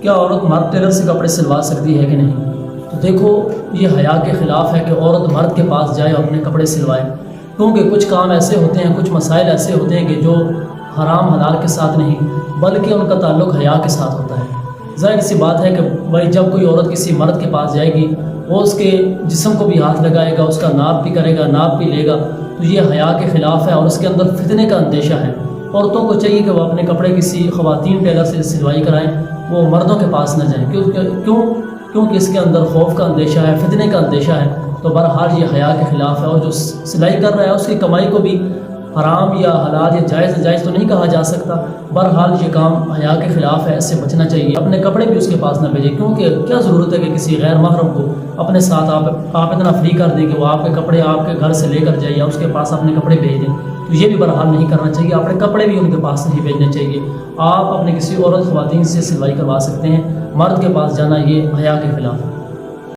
کیا عورت مرد ٹیلر سے کپڑے سلوا سکتی ہے کہ نہیں؟ تو دیکھو یہ حیا کے خلاف ہے کہ عورت مرد کے پاس جائے اور اپنے کپڑے سلوائے، کیونکہ کچھ کام ایسے ہوتے ہیں، کچھ مسائل ایسے ہوتے ہیں کہ جو حرام حلال کے ساتھ نہیں بلکہ ان کا تعلق حیا کے ساتھ ہوتا ہے۔ ظاہر سی بات ہے کہ بھائی جب کوئی عورت کسی مرد کے پاس جائے گی وہ اس کے جسم کو بھی ہاتھ لگائے گا، اس کا ناپ بھی کرے گا، ناپ بھی لے گا، تو یہ حیا کے خلاف ہے اور اس کے اندر فتنے کا اندیشہ ہے۔ عورتوں کو چاہیے کہ وہ اپنے کپڑے کسی خواتین ٹیلر سے سلوائی کرائیں، وہ مردوں کے پاس نہ جائیں، کیونکہ اس کے اندر خوف کا اندیشہ ہے، فتنے کا اندیشہ ہے۔ تو بہرحال یہ حیا کے خلاف ہے، اور جو سلائی کر رہا ہے اس کی کمائی کو بھی حرام یا حلال یا جائز ناجائز تو نہیں کہا جا سکتا، بہرحال یہ کام حیا کے خلاف ہے، اس سے بچنا چاہیے۔ اپنے کپڑے بھی اس کے پاس نہ بھیجیں، کیونکہ کیا ضرورت ہے کہ کسی غیر محرم کو اپنے ساتھ آپ اتنا فری کر دیں کہ وہ آپ کے کپڑے آپ کے گھر سے لے کر جائے یا اس کے پاس اپنے کپڑے بھیج دیں، تو یہ بھی بہرحال نہیں کرنا چاہیے۔ اپنے کپڑے بھی ان کے پاس نہیں بھیجنے چاہیے۔ آپ اپنے کسی عورت خواتین سے سلوائی کروا سکتے ہیں، مرد کے پاس جانا یہ حیا کے خلاف ہے۔